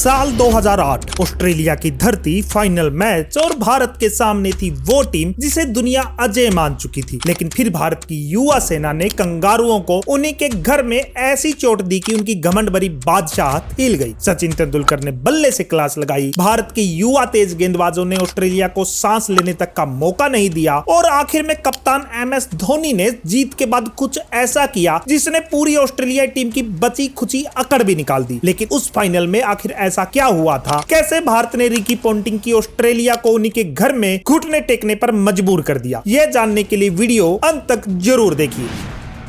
साल 2008 ऑस्ट्रेलिया की धरती, फाइनल मैच और भारत के सामने थी वो टीम जिसे दुनिया अजय मान चुकी थी। लेकिन फिर भारत की युवा सेना ने कंगारुओं को उन्हीं के घर में ऐसी चोट दी कि उनकी घमंड भरी बादशाहत हिल गई। सचिन तेंदुलकर ने बल्ले से क्लास लगाई, भारत के युवा तेज गेंदबाजों ने ऑस्ट्रेलिया को सांस लेने तक का मौका नहीं दिया और आखिर में कप्तान MS धोनी ने जीत के बाद कुछ ऐसा किया जिसने पूरी ऑस्ट्रेलिया टीम की बची खुची अकड़ भी निकाल दी। लेकिन उस फाइनल में आखिर ऐसा क्या हुआ था, कैसे भारत ने रिकी पोंटिंग की ऑस्ट्रेलिया को उन्हीं के घर में घुटने टेकने पर मजबूर कर दिया, यह जानने के लिए वीडियो अंत तक जरूर देखिए।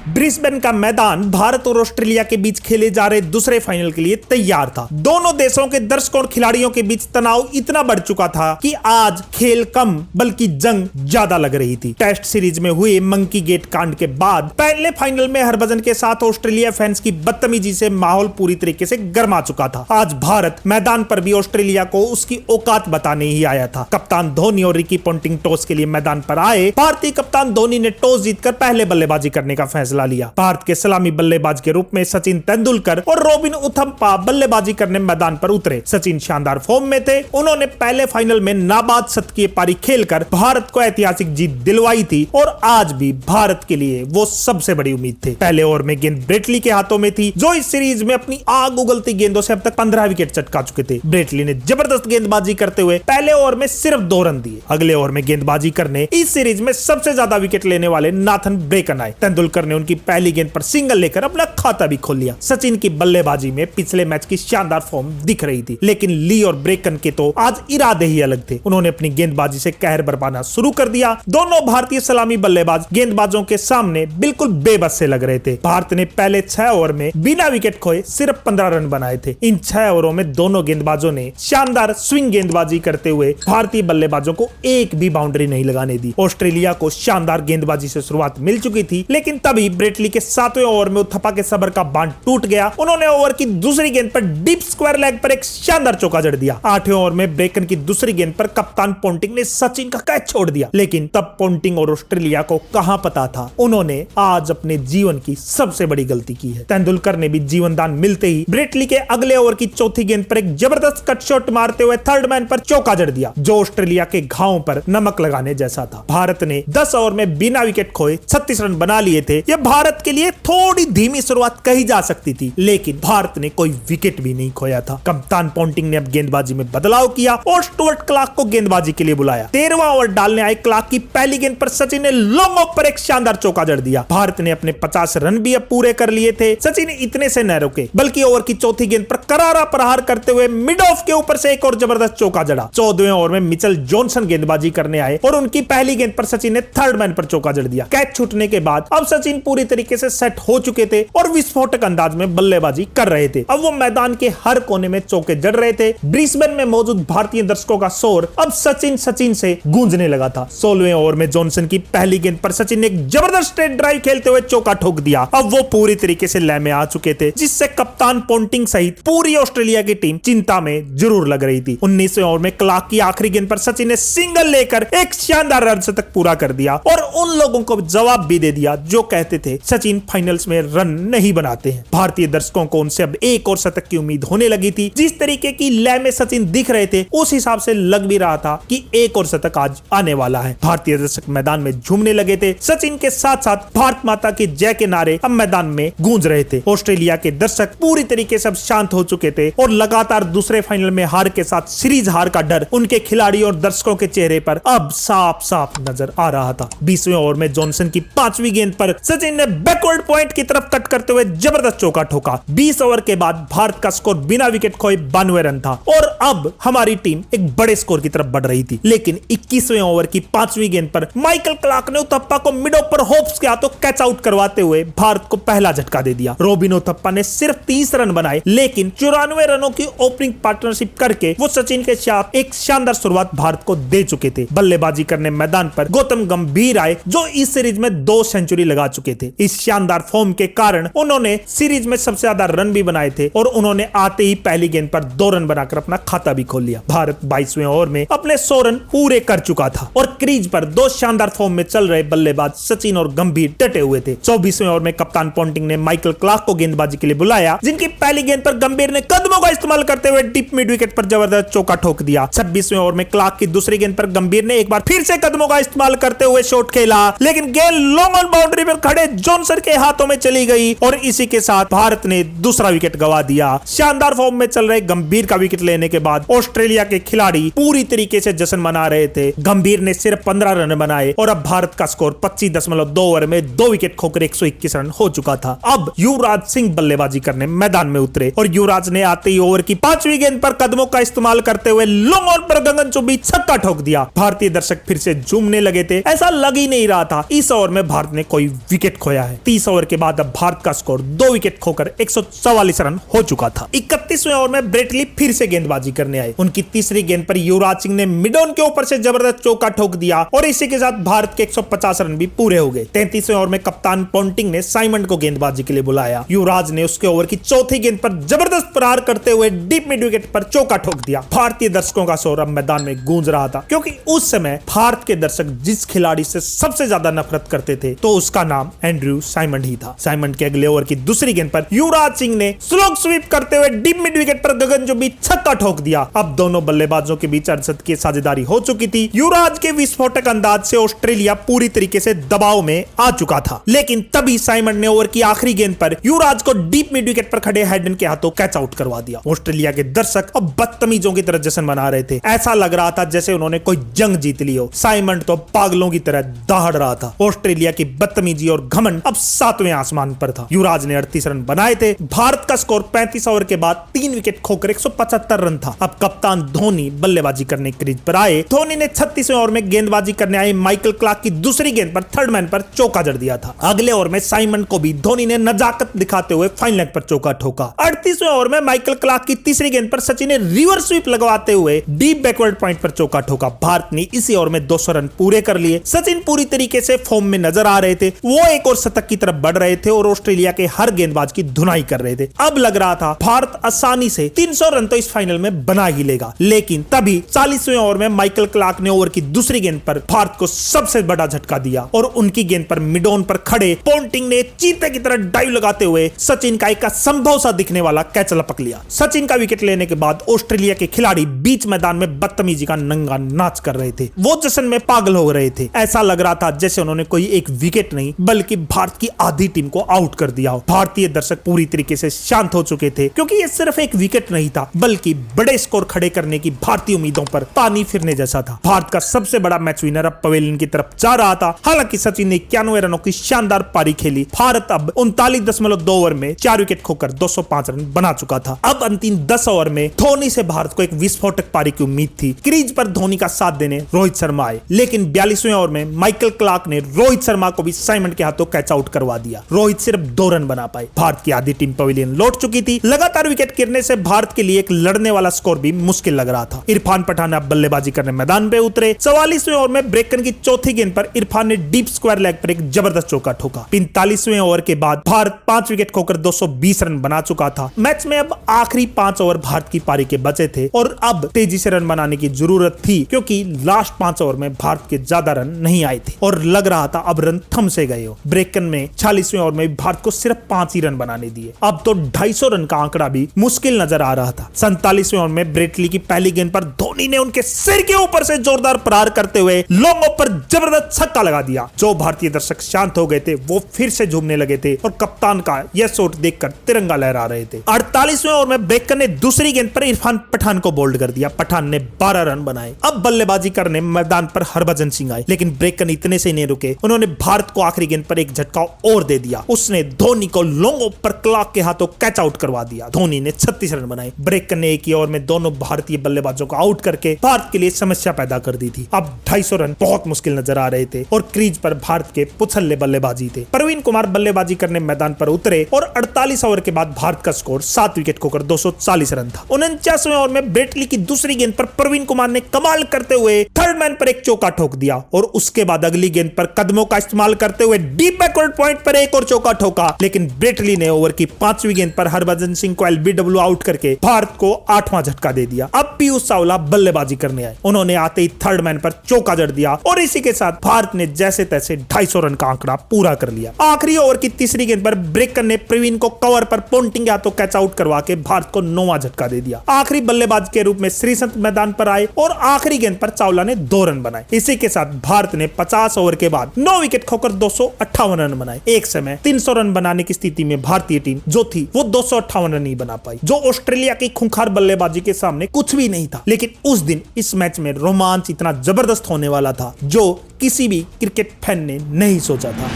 ब्रिस्बेन का मैदान भारत और ऑस्ट्रेलिया के बीच खेले जा रहे दूसरे फाइनल के लिए तैयार था। दोनों देशों के दर्शकों और खिलाड़ियों के बीच तनाव इतना बढ़ चुका था कि आज खेल कम बल्कि जंग ज्यादा लग रही थी। टेस्ट सीरीज में हुए मंकी गेट कांड के बाद पहले फाइनल में हरभजन के साथ ऑस्ट्रेलिया फैंस की बदतमीजी से माहौल पूरी तरीके से गर्मा चुका था। आज भारत मैदान पर भी ऑस्ट्रेलिया को उसकी औकात बताने ही आया था। कप्तान धोनी और रिकी पोंटिंग टॉस के लिए मैदान पर आए। भारतीय कप्तान धोनी ने टॉस जीतकर पहले बल्लेबाजी करने का फैसला लिया। भारत के सलामी बल्लेबाज के रूप में सचिन तेंदुलकर और रॉबिन उथप्पा बल्लेबाजी करने मैदान पर उतरे। सचिन शानदार फॉर्म में थे। उन्होंने पहले फाइनल में नाबाद शतकीय पारी खेलकर भारत को ऐतिहासिक जीत दिलवाई थी और आज भी भारत के लिए वो सबसे बड़ी उम्मीद थे। पहले ओवर में गेंद ब्रेटली के हाथों में थी, जो इस सीरीज में अपनी आग उगलती गेंदों से अब तक 15 विकेट चटका चुके थे। ब्रेटली ने जबरदस्त गेंदबाजी करते हुए पहले ओवर में सिर्फ 2 रन दिए। अगले ओवर में गेंदबाजी करने इस सीरीज में सबसे ज्यादा विकेट लेने वाले नाथन ब्रेकन आए। तेंदुलकर ने उनकी पहली गेंद पर सिंगल लेकर अपना खाता भी खोल लिया। सचिन की बल्लेबाजी में पिछले मैच की शानदार फॉर्म दिख रही थी, लेकिन ली और ब्रेकन के तो आज इरादे ही अलग थे। उन्होंने अपनी गेंदबाजी से कहर बरपाना शुरू कर दिया। दोनों भारतीय सलामी बल्लेबाज गेंदबाजों के सामने बिल्कुल बेबस से लग रहे थे। भारत ने पहले 6 ओवर में बिना विकेट खोए सिर्फ 15 रन बनाए थे। इन 6 ओवरों में दोनों गेंदबाजों ने शानदार स्विंग गेंदबाजी करते हुए भारतीय बल्लेबाजों को एक भी बाउंड्री नहीं लगाने दी। ऑस्ट्रेलिया को शानदार गेंदबाजी से शुरुआत मिल चुकी थी, लेकिन तभी ब्रेटली के 7वें ओवर में उथप्पा के सबर का बांध टूट गया। उन्होंने ओवर की दूसरी गेंद पर डीप स्क्वायर लेग पर एक शानदार चौका जड़ दिया। 8वें ओवर में ब्रेकन की दूसरी गेंद पर कप्तान पोंटिंग ने सचिन का कैच छोड़ दिया, लेकिन तब पोंटिंग और ऑस्ट्रेलिया को कहां पता था उन्होंने आज अपने जीवन की सबसे बड़ी गलती की है। तेंदुलकर ने भी जीवन दान मिलते ही ब्रेटली के अगले ओवर की चौथी गेंद पर एक जबरदस्त कट शॉट मारते हुए थर्ड मैन पर चौका जड़ दिया, जो ऑस्ट्रेलिया के घावों पर नमक लगाने जैसा था। भारत ने 10 ओवर में बिना विकेट खोए 36 रन बना लिए थे। यह भारत के लिए थोड़ी धीमी शुरुआत कही जा सकती थी, लेकिन भारत ने कोई विकेट भी नहीं खोया था। कप्तान पोंटिंग ने अब गेंदबाजी में बदलाव किया और स्टुअर्ट क्लार्क को गेंदबाजी के लिए बुलाया। 13वां ओवर डालने आए क्लार्क की पहली गेंद पर सचिन ने लॉन्ग ऑफ पर एक शानदार चौका जड़ दिया। भारत ने अपने 50 रन भी अब पूरे कर लिए थे। सचिन इतने से न रुके, बल्कि ओवर की चौथी गेंद पर करारा प्रहार करते हुए मिड ऑफ के ऊपर से एक और जबरदस्त चौका जड़ा। 14वें ओवर में मिचेल जॉनसन गेंदबाजी करने आए और उनकी पहली गेंद पर सचिन ने थर्ड मैन पर चौका जड़ दिया। कैच छूटने के बाद अब सचिन पूरी तरीके से सेट हो चुके थे और विस्फोटक अंदाज में बल्लेबाजी कर रहे थे। अब वो मैदान के हर कोने में चौके जड़ रहे थे। ब्रिस्बेन में मौजूद भारतीय दर्शकों का शोर अब सचिन सचिन से गूंजने लगा था। 16वें ओवर में जॉनसन की पहली गेंद पर सचिन ने एक जबरदस्त स्ट्रेट ड्राइव खेलते हुए चौका ठोक दिया। अब वो पूरी तरीके से लय में आ चुके थे, जिससे कप्तान पोंटिंग सहित पूरी ऑस्ट्रेलिया की टीम चिंता में जरूर लग रही थी। 19वें ओवर में क्लार्क की आखिरी गेंद पर सचिन ने सिंगल लेकर एक शानदार रन शतक पूरा कर दिया और उन लोगों को जवाब भी दे दिया जो कहते थे सचिन फाइनल्स में रन नहीं बनाते हैं। भारतीय दर्शकों को उनसे अब एक और शतक की उम्मीद होने लगी थी। जिस तरीके की लय में सचिन दिख रहे थे, उस हिसाब से लग भी रहा था कि एक और शतक आज आने वाला है। भारतीय दर्शक मैदान में झूमने लगे थे। सचिन के साथ साथ भारत माता की जय के नारे अब मैदान में गूंज रहे थे। ऑस्ट्रेलिया के दर्शक पूरी तरीके से अब शांत हो चुके थे और लगातार दूसरे फाइनल में हार के साथ सीरीज हार का डर उनके खिलाड़ी और दर्शकों के चेहरे पर अब साफ साफ नजर आ रहा था। 20वें ओवर में जॉनसन की 5वीं गेंद पर सचिन ने बैकवर्ड पॉइंट की तरफ कट करते हुए जबरदस्त चौका ठोका। 20 ओवर के बाद भारत का स्कोर बिना विकेट खोए 92 रन था और अब हमारी टीम एक बड़े स्कोर की तरफ बढ़ रही थी। लेकिन 21वें ओवर की 5वीं गेंद पर माइकल क्लार्क ने उथप्पा को मिड ऑफ पर होप्स के हाथों कैच आउट करवाते हुए भारत को पहला झटका दे दिया। रॉबिन उथप्पा ने सिर्फ 30 रन बनाए, लेकिन 94 रनों की ओपनिंग पार्टनरशिप करके वो सचिन के साथ एक शानदार शुरुआत भारत को दे चुके थे। बल्लेबाजी करने मैदान पर गौतम गंभीर आए, जो इस सीरीज में 2 सेंचुरी लगा चुके चुके थे। इस शानदार फॉर्म के कारण उन्होंने सीरीज में सबसे ज्यादा रन भी बनाए थे और उन्होंने आते ही पहली गेंद पर 2 रन बनाकर अपना खाता भी खोल लिया। भारत 22वें ओवर में अपने 100 रन पूरे कर चुका था और क्रीज पर 2 शानदार फॉर्म में चल रहे बल्लेबाज सचिन और गंभीर डटे हुए थे। 24वें ओवर में कप्तान पॉन्टिंग ने माइकल क्लार्क को गेंदबाजी के लिए बुलाया, जिनकी पहली गेंद पर गंभीर ने कदमों का इस्तेमाल करते हुए डीप मिड विकेट पर जबरदस्त चौका ठोक दिया। 26वें ओवर में क्लार्क की दूसरी गेंद पर गंभीर ने एक बार फिर से कदमों का इस्तेमाल करते हुए शॉट खेला, लेकिन गेंद लॉन्ग ऑन बाउंड्री पर खड़े जॉनसन के हाथों में चली गई और इसी के साथ भारत ने दूसरा विकेट गंवा दिया। शानदार फॉर्म में चल रहे गंभीर का विकेट लेने के बाद ऑस्ट्रेलिया के खिलाड़ी पूरी तरीके से जश्न मना रहे थे। गंभीर ने सिर्फ 15 रन बनाए और अब भारत का स्कोर 25.2 ओवर में 2 विकेट खोकर 121 रन हो चुका था। अब युवराज सिंह बल्लेबाजी करने मैदान में उतरे और युवराज ने आते ही ओवर की 5वीं गेंद पर कदमों का इस्तेमाल करते हुए लॉन्ग ऑन पर गगनचुंबी छक्का ठोक दिया। भारतीय दर्शक फिर से झूमने लगे थे, ऐसा लग ही नहीं रहा था इस ओवर में भारत ने कोई विकेट खोया है। 30 ओवर के बाद अब भारत का स्कोर 2 विकेट खोकर 144 रन हो चुका था। 31वें ओवर में ब्रेट ली फिर से गेंदबाजी करने आए। उनकी तीसरी गेंद पर युवराज सिंह ने मिड ऑन के ऊपर से जबरदस्त चौका ठोक दिया और इसी के साथ भारत के 150 रन भी पूरे हो गए। 33वें ओवर में कप्तान पॉन्टिंग ने साइमन को गेंदबाजी के लिए बुलाया। युवराज ने उसके ओवर की चौथी गेंद पर जबरदस्त प्रहार करते हुए डीप मिड विकेट पर चौका ठोक दिया। भारतीय दर्शकों का शोर अब मैदान में गूंज रहा था, क्योंकि उस समय भारत के दर्शक जिस खिलाड़ी से सबसे ज्यादा नफरत करते थे तो उसका नाम एंड्रयू साइमन ही था। साइमन के अगले ओवर की दूसरी गेंद पर युवराज सिंह ने स्लो स्वीप करते हुए डीप मिड विकेट पर गगनचुंबी छक्का ठोक दिया। अब दोनों बल्लेबाजों के बीच अड़सठ की साझेदारी हो चुकी थी। युवराज के विस्फोटक अंदाज से ऑस्ट्रेलिया पूरी तरीके से दबाव में आ चुका था, लेकिन तभी साइमन ने ओवर की आखिरी गेंद पर युवराज को डीप मिड विकेट पर खड़े हेडन के हाथों कैच आउट करवा दिया। ऑस्ट्रेलिया के दर्शक अब बदतमीजों की तरह जश्न मना रहे थे, ऐसा लग रहा था जैसे उन्होंने कोई जंग जीत ली हो। साइमन तो पागलों की तरह दहाड़ रहा था। ऑस्ट्रेलिया की बदतमीजी और घमंड अब 7वें आसमान पर था। युवराज ने 38 रन बनाए थे। भारत का स्कोर 35 ओवर के बाद 3 विकेट खोकर 175 रन था। अब कप्तान धोनी बल्लेबाजी करने क्रीज पर आए। धोनी ने 36वें ओवर में गेंदबाजी करने आए माइकल क्लार्क की दूसरी गेंद पर थर्ड मैन पर चौका जड़ दिया था। अगले ओवर में साइमन को भी धोनी ने नजाकत दिखाते हुए फाइन लेग पर चौका ठोका। 38वें ओवर में माइकल क्लार्क की तीसरी गेंद पर सचिन ने रिवर्स स्वीप लगवाते हुए डीप बैकवर्ड पॉइंट पर चौका ठोका। भारत ने इसी ओवर में 200 रन पूरे कर लिए। सचिन पूरी तरीके से फॉर्म में नजर आ रहे थे, वो एक और शतक की तरफ बढ़ रहे थे और ऑस्ट्रेलिया के हर गेंदबाज की धुनाई कर रहे थे। अब लग रहा था भारत आसानी से 300 रन तो इस फाइनल में बना ही लेगा, लेकिन तभी 40वें ओवर में माइकल क्लार्क ने ओवर की दूसरी गेंद पर भारत को सबसे बड़ा झटका दिया और उनकी गेंद पर मिड ऑन पर खड़े पॉन्टिंग ने चीते की तरह डाइव लगाते हुए सचिन का एक असंभव सा दिखने वाला कैच लपक लिया। सचिन का विकेट लेने के बाद ऑस्ट्रेलिया के खिलाड़ी बीच मैदान में बदतमीजी का नंगा नाच कर रहे थे। वो जश्न में पागल हो रहे थे। ऐसा लग रहा था जैसे उन्होंने कोई एक विकेट नहीं बल्कि भारत की आधी टीम को आउट कर दिया हो। भारतीय दर्शक पूरी तरीके से शांत हो चुके थे, क्योंकि ये सिर्फ एक विकेट नहीं था बल्कि बड़े स्कोर खड़े करने की भारतीय उम्मीदों पर पानी फिरने जैसा था। भारत का सबसे बड़ा मैच विनर अब पवेलियन की तरफ जा रहा था। हालांकि सचिन ने 91 रनों की शानदार पारी खेली। भारत अब 39.2 ओवर में 4 विकेट खोकर 205 रन बना चुका था। अब अंतिम 10 ओवर में धोनी से भारत को एक विस्फोटक पारी की उम्मीद थी। क्रीज पर धोनी का साथ देने रोहित शर्मा आए, लेकिन 42वें ओवर में माइकल क्लार्क ने रोहित शर्मा को भी साइमन के हाथों कैच आउट करवा दिया। रोहित सिर्फ 2 रन बना पाए। भारत की आधी टीम पवेलियन लौट चुकी थी। लगातार विकेट गिरने से भारत के लिए एक लड़ने वाला स्कोर भी मुश्किल लग रहा था। इरफान पठान अब बल्लेबाजी करने मैदान पे उतरे। 44वें ओवर में ब्रेकन की चौथी गेंद पर इरफान ने डीप स्क्वायर लेग पर एक जबरदस्त चौका ठोका। 45वें ओवर के बाद भारत 5 विकेट खोकर 220 रन बना चुका था। मैच में अब आखिरी 5 ओवर भारत की पारी के बचे थे और अब तेजी से रन बनाने की जरूरत थी, क्योंकि लास्ट 5 ओवर में भारत के ज्यादा रन नहीं आए थे और लग रहा था अब रन थम से गए हो। ब्रेकन में 46वें ओवर में भारत को सिर्फ 5 ही रन बनाने दिए। अब तो 250 रन का आंकड़ा भी मुश्किल नजर आ रहा था। 47वें ओवर में ब्रेट ली की पहली गेंद पर धोनी ने उनके सिर के ऊपर से जोरदार प्रहार करते हुए लॉन्ग ऑफ पर जबरदस्त छक्का लगा दिया। जो भारतीय दर्शक शांत हो गए थे वो फिर से झूमने लगे थे और कप्तान का यह शॉट देखकर तिरंगा लहरा रहे थे। 48वें ओवर में ब्रेकन ने दूसरी गेंद पर इरफान पठान को बोल्ड कर दिया। पठान ने 12 रन बनाए। अब बल्लेबाजी करने मैदान पर हरभजन सिंह आए, लेकिन ब्रेकन इतने से नहीं रुके। उन्होंने भारत को आखिरी गेंद पर एक झटका और दे दिया। उसने धोनी को लॉन्ग ऑफ पर क्लार्क के हाथों कैच आउट करवा दिया। धोनी ने 36 रन बनाए। ब्रेकन ने एक ही ओवर में दोनों भारतीय बल्लेबाजों को आउट करके भारत के लिए समस्या पैदा कर दी थी। अब 250 रन बहुत मुश्किल नजर आ रहे थे और क्रीज पर भारत के पुछल्ले बल्लेबाजी थे। प्रवीण कुमार बल्लेबाजी करने मैदान पर उतरे और 48 ओवर के बाद भारत का स्कोर 7 विकेट खोकर 240 रन था। 49वें ओवर में ब्रेट ली की दूसरी गेंद पर प्रवीण कुमार ने कमाल करते हुए थर्ड मैन पर एक चौका ठोक दिया और उसके बाद अगली गेंद पर कदमों का इस्तेमाल करते हुए डीप बैकवर्ड पॉइंट पर एक और चौका ठोका, लेकिन ब्रेटली ने ओवर की 5वीं गेंद पर हरभजन सिंह को एलबीडब्ल्यू आउट करके भारत को 8वां झटका दे दिया। अब पीयूष चावला बल्लेबाजी करने आए। उन्होंने आते ही थर्ड मैन पर चौका जड़ दिया और इसी के साथ भारत ने जैसे तैसे 250 रन का आंकड़ा पूरा कर लिया। आखिरी ओवर की 3री गेंद पर ब्रेकर ने प्रवीण को कवर पर पोंटिंग या तो कैच आउट करवा के भारत को 9वां झटका दे दिया। आखिरी बल्लेबाज के रूप में श्रीसंत मैदान पर आए और आखिरी गेंद पर चावला ने 2 रन बनाए। इसी के साथ भारत ने 50 ओवर के बाद 9 विकेट खोकर 258 रन बनाए। एक समय 300 रन बनाने की स्थिति में भारतीय टीम जो थी वो 258 रन नहीं बना पाई, जो ऑस्ट्रेलिया की खूंखार बल्लेबाजी के सामने कुछ भी नहीं था। लेकिन उस दिन इस मैच में रोमांच इतना जबरदस्त होने वाला था जो किसी भी क्रिकेट फैन ने नहीं सोचा था।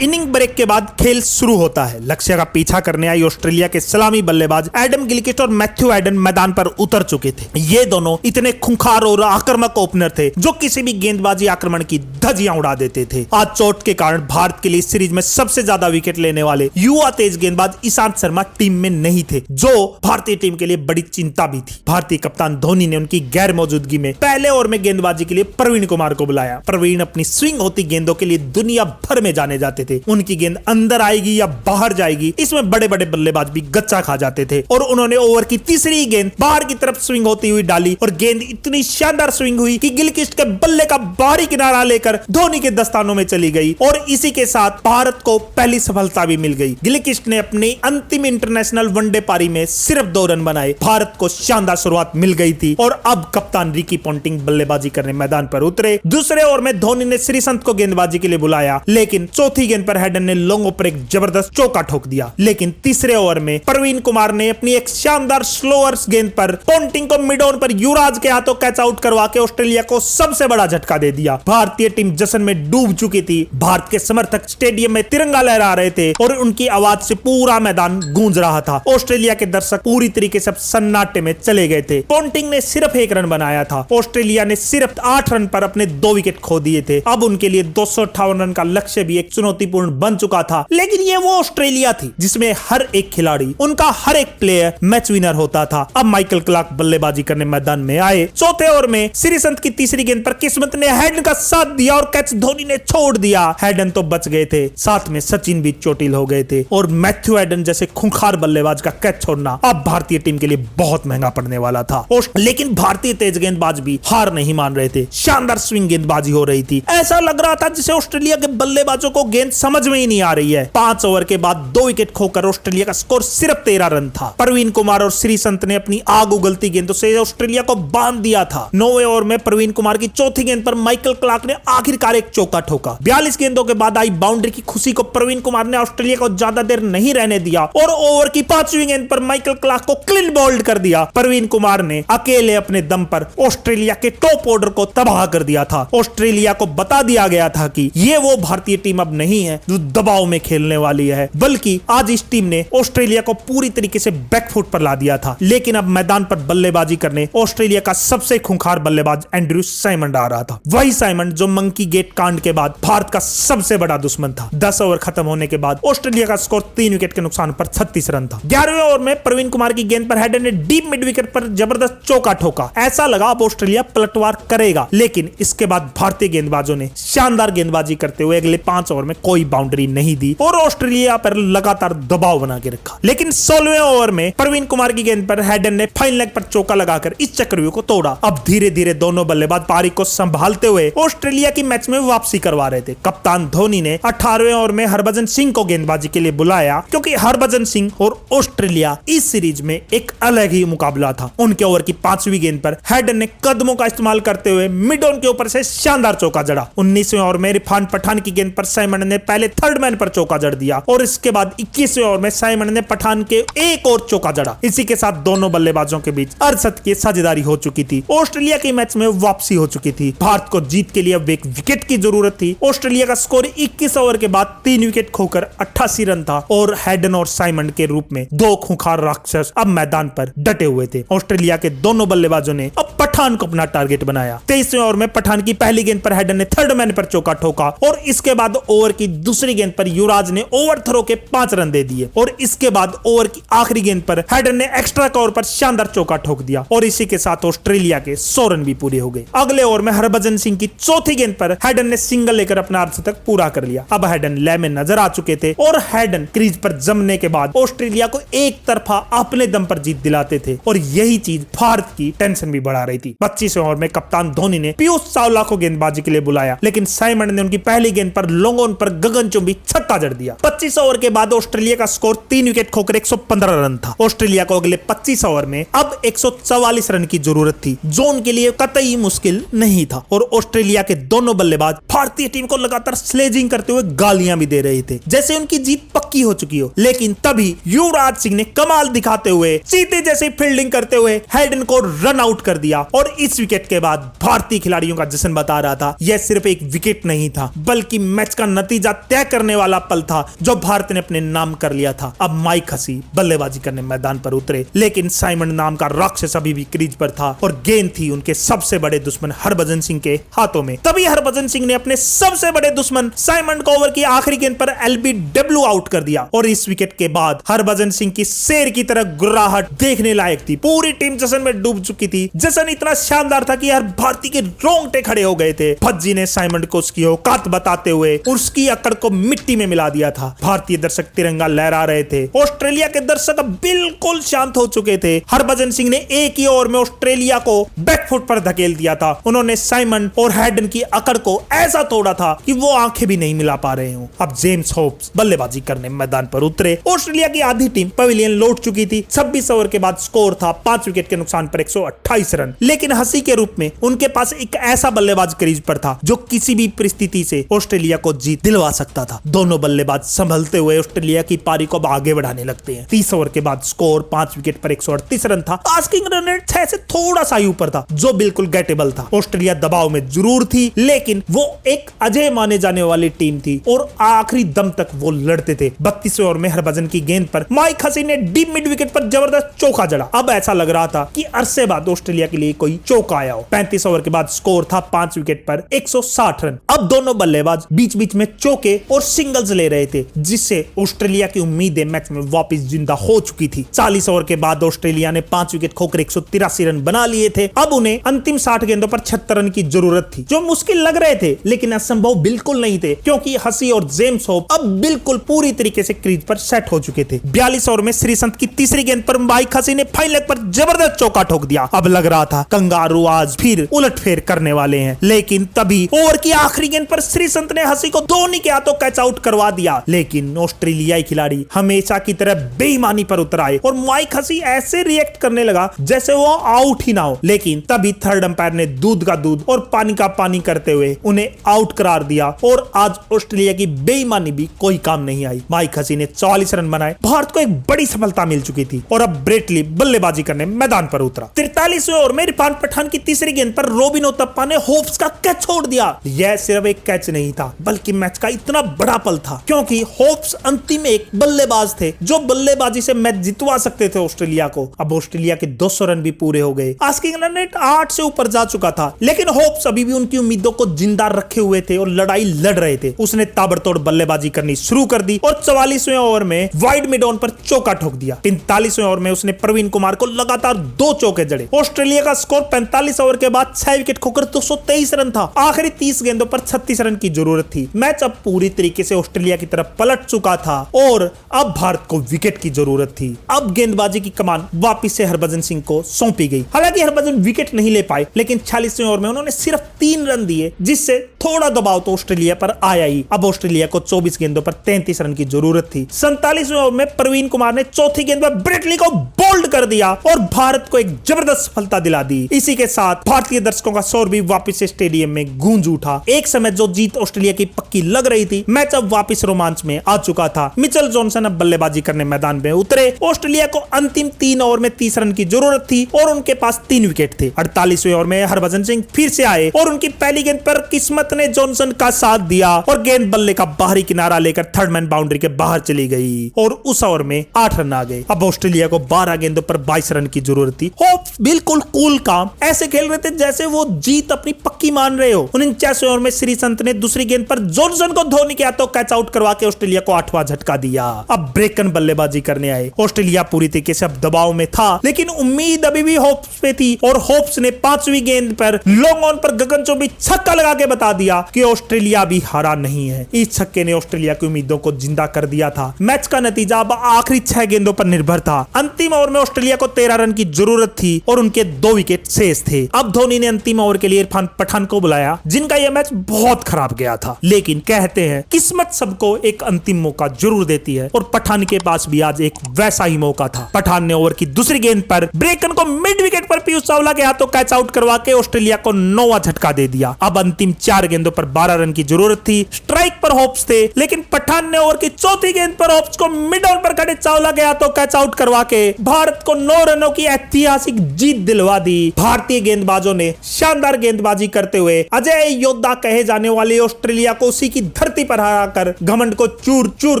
इनिंग ब्रेक के बाद खेल शुरू होता है। लक्ष्य का पीछा करने आई ऑस्ट्रेलिया के सलामी बल्लेबाज एडम गिलक्रिस्ट और मैथ्यू एडन मैदान पर उतर चुके थे। ये दोनों इतने खूंखार और आक्रामक ओपनर थे जो किसी भी गेंदबाजी आक्रमण की धज्जियां उड़ा देते थे। आज चोट के कारण भारत के लिए सीरीज में सबसे ज्यादा विकेट लेने वाले युवा तेज गेंदबाज ईशांत शर्मा टीम में नहीं थे, जो भारतीय टीम के लिए बड़ी चिंता भी थी। भारतीय कप्तान धोनी ने उनकी गैर मौजूदगी में पहले ओवर में गेंदबाजी के लिए प्रवीण कुमार को बुलाया। प्रवीण अपनी स्विंग होती गेंदों के लिए दुनिया भर में जाने जाते थे। उनकी गेंद अंदर आएगी या बाहर जाएगी, इसमें बड़े बड़े बल्लेबाज भी गच्चा खा जाते थे। और उन्होंने ओवर की 3री गेंद बाहर की तरफ स्विंग होती हुई डाली और गेंद इतनी शानदार स्विंग हुई कि गिलक्रिस्ट के बल्ले का बाहरी किनारा लेकर धोनी के दस्तानों में चली गई और इसी के साथ भारत को पहली सफलता भी मिल गई। गिलक्रिस्ट ने अपनी अंतिम इंटरनेशनल वनडे पारी में सिर्फ 2 रन बनाए। भारत को शानदार शुरुआत मिल गई थी और अब कप्तान रिकी पोंटिंग बल्लेबाजी करने मैदान पर उतरे। दूसरे ओवर में धोनी ने श्रीसंत को गेंदबाजी के लिए बुलाया, लेकिन चौथी गेंद पर हेडन ने लॉन्ग पर एक जबरदस्त चौका ठोक दिया। लेकिन तीसरे ओवर में प्रवीण कुमार ने अपनी एक शानदार स्लोअर गेंद पर पोंटिंग को मिड ऑन पर युवराज के हाथों कैच आउट करवा के ऑस्ट्रेलिया को सबसे बड़ा झटका दे दिया। भारतीय टीम जश्न में डूब चुकी थी। भारत के समर्थक स्टेडियम में तिरंगा लहरा रहे थे और उनकी आवाज से पूरा मैदान गूंज रहा था। ऑस्ट्रेलिया के दर्शक पूरी तरीके से सन्नाटे में चले गए थे। पोंटिंग ने सिर्फ 1 रन बनाया था। ऑस्ट्रेलिया ने सिर्फ 8 रन पर अपने 2 विकेट खो दिए थे। अब उनके लिए 258 रन का लक्ष्य भी एक चुनौतीपूर्ण बन चुका था। लेकिन ये वो ऑस्ट्रेलिया थी जिसमें हर एक खिलाड़ी, उनका हर एक प्लेयर मैच विनर होता था। अब माइकल क्लार्क बल्लेबाजी करने मैदान में आए। चौथे ओवर में श्रीसंत की 3री गेंद पर किस्मत ने हेडन का साथ दिया और कैच धोनी ने छोड़ दिया। हेडन तो बच गए थे, साथ में सचिन भी चोटिल हो गए थे और मैथ्यू एडन जैसे खूंखार बल्लेबाज का कैच छोड़ना अब भारतीय टीम के लिए बहुत महंगा पड़ने वाला था। लेकिन भारतीय तेज गेंदबाज भी हार नहीं मान रहे थे। शानदार स्विंग गेंदबाजी हो रही थी। ऐसा लग रहा था जैसे ऑस्ट्रेलिया के बल्लेबाजों को गेंद समझ में ही नहीं आ रही है। 5 ओवर के बाद 2 विकेट खोकर ऑस्ट्रेलिया का स्कोर सिर्फ 13 रन था। प्रवीण कुमार और श्रीसंत ने अपनी आग उगलती गेंदों से ऑस्ट्रेलिया को बांध दिया था। 9वें ओवर में प्रवीण कुमार की चौथी गेंद पर माइकल क्लार्क ने आखिरकार एक चौका ठोका। 42 गेंदों के बाद आई बाउंड्री की खुशी को प्रवीण कुमार ने ऑस्ट्रेलिया को ज्यादा देर नहीं रहने दिया और ओवर की 5वीं गेंद पर माइकल क्लार्क को क्लीन बोल्ड कर दिया। प्रवीण कुमार ने अकेले अपने दम पर ऑस्ट्रेलिया के टॉप ऑर्डर को तबाह कर दिया था। ऑस्ट्रेलिया को बता दिया गया था कि ये वो भारतीय टीम अब नहीं है जो दबाव में खेलने वाली है, बल्कि आज इस टीम ने ऑस्ट्रेलिया को पूरी तरीके से बैकफुट पर ला दिया था। लेकिन अब मैदान पर बल्लेबाजी करने ऑस्ट्रेलिया का सबसे खूंखार बल्लेबाज एंड्रयू साइमंड आ रहा था। वही साइमंड जो मंकी गेट कांड के बाद भारत का सबसे बड़ा दुश्मन था। 10 ओवर खत्म होने के बाद ऑस्ट्रेलिया का स्कोर 3 विकेट के नुकसान पर 36 रन था। 11वें ओवर में प्रवीण कुमार की गेंद पर हेडन ने डीप मिड विकेट पर जबरदस्त चौका ठोका। ऐसा लगा अब ऑस्ट्रेलिया पलटवार करेगा, लेकिन इसके बाद भारतीय गेंदबाजों ने शानदार गेंदबाजी करते हुए अगले 5 ओवर में कोई बाउंड्री नहीं दी और ऑस्ट्रेलिया पर लगातार दबाव बना के रखा। लेकिन 16वें ओवर में प्रवीण कुमार की गेंद पर हेडन ने फाइन लेग पर चौका लगाकर इस चक्रव्यूह को तोड़ा। अब धीरे धीरे दोनों बल्लेबाज पारी को संभालते हुए ऑस्ट्रेलिया की मैच में वापसी करवा रहे थे। कप्तान धोनी ने 18वें ओवर में हरभजन सिंह को गेंदबाजी के लिए बुलाया, क्योंकि हरभजन सिंह और ऑस्ट्रेलिया इस सीरीज में एक अलग ही मुकाबला था। उनके ओवर की 5वीं गेंद पर हेडन ने कदमों का इस्तेमाल करते हुए मिड ऑन के ऊपर से शानदार चौका जड़ा। 19वें ओवर में इरफान पठान की गेंद पर साइमंड ने पहले थर्ड मैन पर चौका जड़ दिया और इसके बाद 21वें ओवर में साइमंड ने पठान के एक और चौका जड़ा। इसी के साथ दोनों बल्लेबाजों के बीच अर्धशतक की साझेदारी हो चुकी थी। ऑस्ट्रेलिया की मैच में वापसी हो चुकी थी। भारत को जीत के लिए अब एक विकेट की जरूरत थी। ऑस्ट्रेलिया का स्कोर 21 ओवर के बाद 3 विकेट खोकर 88 रन था और हेडन और साइमंड के रूप में 2 खूंखार राक्षस अब मैदान पर डटे हुए थे। ऑस्ट्रेलिया के दोनों बल्लेबाजों ने अब पठान को अपना टारगेट बनाया। 23वें ओवर में पठान की पहली गेंद पर हेडन ने थर्ड मैन पर चौका ठोका और इसके बाद ओवर की दूसरी गेंद पर युवराज ने ओवरथ्रो के 5 रन दे दिए और इसके बाद ओवर की आखिरी गेंद पर हैडन ने एक्स्ट्रा कवर पर शानदार चौका ठोक दिया और इसी के साथ ऑस्ट्रेलिया के 100 रन भी पूरे हो गए। अगले ओवर में हरभजन सिंह की चौथी गेंद पर हैडन ने सिंगल लेकर अपना अर्धशतक पूरा कर लिया। अब हैडन लय में नजर आ चुके थे और हैडन क्रीज पर जमने के बाद ऑस्ट्रेलिया को एक तरफा अपने दम पर जीत दिलाते थे और यही चीज भारत की टेंशन भी बढ़ा रही थी। 25वें ओवर में कप्तान धोनी ने पीयूष चावला को गेंदबाजी के लिए बुलाया, लेकिन साइमंड ने उनकी पहली गेंद पर लॉन्ग ऑन पर गगनचुंबी छक्का जड़ दिया। 25 ओवर के बाद ऑस्ट्रेलिया का स्कोर 3 विकेट खोकर 115 रन था। ऑस्ट्रेलिया को अगले 25 ओवर में अब 144 रन की जरूरत थी, जो उनके लिए कतई मुश्किल नहीं था और ऑस्ट्रेलिया के दोनों बल्लेबाज भारतीय टीम को लगातार स्लेजिंग करते हुए गालियां भी दे रहे थे, जैसे उनकी जीत पक्की हो चुकी हो। लेकिन तभी युवराज सिंह ने कमाल दिखाते हुए चीते जैसी फील्डिंग करते हुए हैडन को रन आउट कर दिया और इस विकेट के बाद भारतीय खिलाड़ियों का जश्न बता रहा था। यह सिर्फ एक विकेट नहीं था, बल्कि मैच का नतीजा तय करने वाला पल था जो भारत ने अपने नाम कर लिया था। अब माइक हसी बल्लेबाजी करने मैदान पर उतरे, लेकिन साइमंड नाम का राक्षस अभी भी क्रीज पर था और गेंद थी उनके सबसे बड़े दुश्मन हरभजन सिंह के हाथों में। तभी हरभजन सिंह ने अपने सबसे बड़े दुश्मन साइमंड को ओवर की आखिरी गेंद पर एलबीडब्ल्यू आउट कर दिया और इस विकेट के बाद हरभजन सिंह की शेर की तरह गुर्राहट देखने लायक थी। पूरी टीम जश्न में डूब चुकी थी। जश्न इतना शानदार था कि हर भारतीय के रोंगटे खड़े हो गए थे। भज्जी ने साइमंड को उसकी औकात बताते हुए उसकी अकड़ को मिट्टी में मिला दिया था। भारतीय दर्शक तिरंगा लहरा रहे थे। ऑस्ट्रेलिया के दर्शक बिल्कुल शांत हो चुके थे। हरभजन सिंह ने एक ही ओवर में ऑस्ट्रेलिया को बैकफुट पर धकेल दिया था। उन्होंने साइमंड और हैडन की अकड़ को ऐसा तोड़ा था कि वो आंखें भी नहीं मिला पा रहे हो। अब जेम्स होप्स बल्लेबाजी करने मैदान पर उतरे। ऑस्ट्रेलिया की आधी टीम पवेलियन लौट चुकी थी। 26 ओवर के बाद स्कोर था 5 विकेट के नुकसान पर 128 रन। लेकिन हंसी के रूप में उनके पास एक ऐसा बल्लेबाज क्रीज पर था जो किसी भी परिस्थिति से ऑस्ट्रेलिया को जीत दिलवा सकता था। दोनों बल्लेबाज संभलते हुए ऑस्ट्रेलिया की पारी को आगे बढ़ाने लगते हैं। 30 ओवर के बाद स्कोर 5 विकेट पर 138 रन था। आस्किंग रन रेट 6 से थोड़ा सा ही ऊपर था, जो बिल्कुल गेटेबल था। ऑस्ट्रेलिया दबाव में जरूर थी, लेकिन वो एक अजय माने जाने वाली टीम थी और आखिरी दम तक वो लड़ते थे। 32वें ओवर में हरभजन की गेंद पर माइक हसी ने डीप मिड विकेट पर जबरदस्त चौका जड़ा। अब ऐसा लग रहा था कि अरसे बाद ऑस्ट्रेलिया के लिए कोई चौका आया हो। 35 ओवर के बाद स्कोर था 5 विकेट पर 160 रन। अब दोनों बल्लेबाज बीच बीच में चौके और सिंगल्स ले रहे थे, जिससे ऑस्ट्रेलिया की उम्मीदें मैच में वापस जिंदा हो चुकी थी। 40 ओवर के बाद ऑस्ट्रेलिया ने 5 विकेट खोकर 183 रन बना लिए थे। अब उन्हें अंतिम 60 गेंदों पर 76 रन की जरूरत थी, जो मुश्किल लग रहे थे, लेकिन असंभव बिल्कुल नहीं थे, क्योंकि हसी और जेम्स होप अब बिल्कुल पूरी तरीके से क्रीज पर सेट हो चुके थे। 42 ओवर में श्रीसंत की तीसरी गेंद पर माइक हसी ने फाइन लेग पर जबरदस्त चौका ठोक दिया। अब लग रहा था कंगारू आज फिर उलटफेर करने वाले हैं, लेकिन तभी ओवर की आखिरी गेंद पर श्रीसंत ने हसी को धोनी के हाथों कैच आउट करवा दिया। लेकिन ऑस्ट्रेलियाई खिलाड़ी हमेशा की तरह बेईमानी पर उतर आए और माइक हसी ऐसे रिएक्ट करने लगा जैसे वो आउट ही ना हो। लेकिन तभी थर्ड अंपायर ने दूध का दूध और पानी का पानी करते हुए उन्हें आउट करार दिया और आज ऑस्ट्रेलिया की बेईमानी भी कोई काम नहीं आई। माइक हसी ने 44 रन बनाए। भारत को एक बड़ी सफलता मिल चुकी थी और अब ब्रेटली बल्लेबाजी करने मैदान पर उतरा। 43वें ओवर में इरफान पठान की तीसरी गेंद पर रोबिन उथप्पा ने होप्स का कैच छोड़ दिया। यह सिर्फ एक कैच नहीं था, बल्कि मैच का इतना बड़ा पल था, क्योंकि होप्स अंतिम एक बल्लेबाज थे जो बल्लेबाजी से मैच जितवा सकते थे ऑस्ट्रेलिया को। अब ऑस्ट्रेलिया के 200 रन भी पूरे हो गए। आस्किंग रन रेट 8 से ऊपर जा चुका था, लेकिन होप्स अभी भी उनकी उम्मीदों को जिंदा रखे हुए थे और लड़ाई लड़ रहे थे। उसने ताबड़तोड़ बल्लेबाजी करनी शुरू कर दी और 44वें ओवर में वाइड मिड ऑन पर चौका ठोक दिया। 45वें ओवर में उसने प्रवीण कुमार को लगातार 2 चौके जड़े। ऑस्ट्रेलिया का स्कोर 45 ओवर के बाद 6 विकेट खोकर 223 रन था। आखिरी 30 गेंदों पर 36 रन की जरूरत थी। मैच अब पूरी तरीके से ऑस्ट्रेलिया की तरफ पलट चुका था और अब भारत को विकेट की जरूरत थी। अब गेंदबाजी की कमान वापिस से हरभजन सिंह को सौंपी गई। हालांकि हरभजन विकेट नहीं ले पाए, लेकिन 46वें ओवर में उन्होंने सिर्फ 3 रन दिए, जिससे थोड़ा दबाव तो ऑस्ट्रेलिया पर आया ही। अब ऑस्ट्रेलिया को 24 गेंदों पर 33 रन की जरूरत थी। 47वें ओवर में प्रवीण कुमार ने चौथी गेंद पर ब्रेटली को बोल्ड कर दिया और भारत को एक जबरदस्त सफलता दिला दी। इसी के साथ भारतीय दर्शकों का शोर भी वापस से स्टेडियम में गूंज उठा। एक समय जो जीत ऑस्ट्रेलिया की पक्की लग रही थी, मैच अब वापस रोमांच में आ चुका था। मिचेल जॉनसन अब बल्लेबाजी करने मैदान में उतरे। ऑस्ट्रेलिया को अंतिम 3 ओवर में 30 रन की जरूरत थी और उनके पास 3 विकेट थे। 48वें ओवर में हरभजन सिंह फिर से आए और उनकी पहली गेंद पर किस्मत ने जॉनसन का साथ दिया और गेंद बल्ले का बाहरी किनारा लेकर थर्ड मैन बाउंड्री के बाहर चली गई और उस ओवर में 8 रन आ गए। अब ऑस्ट्रेलिया को 12 गेंदों पर 22 रन की जरूरत थी। होप्स बिल्कुल कूल काम ऐसे खेल रहे थे जैसे वो जीत अपनी पक्की मान रहे हो। 49वें ओवर में श्रीसंत ने दूसरी गेंद पर जॉनसन को धोनी के हाथों कैच आउट करवा के ऑस्ट्रेलिया को 8वां झटका दिया। अब ब्रेकन बल्लेबाजी करने आए। ऑस्ट्रेलिया पूरी तरीके से अब दबाव में था, लेकिन उम्मीद अभी भी होप्स पे थी और होप्स ने 5वीं गेंद पर लॉन्ग ऑन पर गगनचुंबी छक्का लगा के बता दिया कि ऑस्ट्रेलिया भी हारा नहीं है। इस छक्के ने ऑस्ट्रेलिया की उम्मीदों को जिंदा कर दिया था। मैच का नतीजा अब आखिरी 6 गेंदों पर निर्भर था। अंतिम ओवर में ऑस्ट्रेलिया को 13 रन की जरूरत थी और उनके 2 विकेट शेष थे। अब धोनी ने अंतिम ओवर के लिए इरफान पठान को बुलाया, जिनका यह मैच बहुत खराब गया था। लेकिन कहते हैं किस्मत सबको एक अंतिम मौका जरूर देती है और पठान के पास भी आज एक वैसा ही मौका था। पठान ने ओवर की दूसरी गेंद पर ब्रेकन को मिड विकेट पर पीयूष चावला के हाथों कैच आउट करवा के ऑस्ट्रेलिया को 9वां झटका दे दिया। अब अंतिम 4 गेंदों पर 12 रन की जरूरत थी। स्ट्राइक पर होप्स थे, लेकिन पठान ने ओवर की चौथी गेंद पर होप्स को मिड ऑन पर खड़े चावला के हाथों कैच आउट करवा के भारत को 9 रनों की ऐतिहासिक जीत दिलवा दी। भारतीय गेंदबाजों ने शानदार गेंदबाजी करते हुए अजय योद्धा कहे जाने वाले ऑस्ट्रेलिया को उसी की धरती पर हराकर घमंड को चूर चूर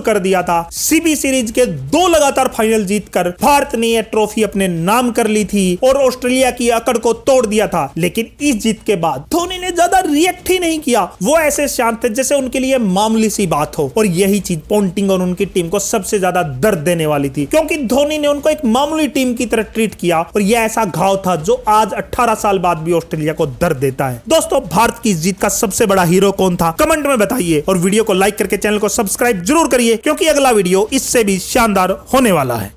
कर दिया था। सीबी सीरीज के 2 लगातार फाइनल जीतकर भारत ने यह ट्रॉफी अपने नाम कर ली थी और ऑस्ट्रेलिया की अकड़ को तोड़ दिया था। लेकिन इस जीत के बाद धोनी ने ज्यादा रिएक्ट ही नहीं किया। वो ऐसे शांत थे जैसे उनके लिए मामूली सी बात हो, और यही चीज पोंटिंग और उनकी टीम को सबसे ज्यादा दर्द देने वाली थी, क्योंकि धोनी ने उनको एक मामूली टीम की तरह ट्रीट किया और यह ऐसा घाव था जो आज 18 साल बाद भी ऑस्ट्रेलिया को दर्द देता है। दोस्तों, भारत की इस जीत का सबसे बड़ा हीरो कौन था, कमेंट में बताइए और वीडियो को लाइक करके चैनल को सब्सक्राइब जरूर करिए, क्योंकि अगला वीडियो इससे भी शानदार होने वाला है।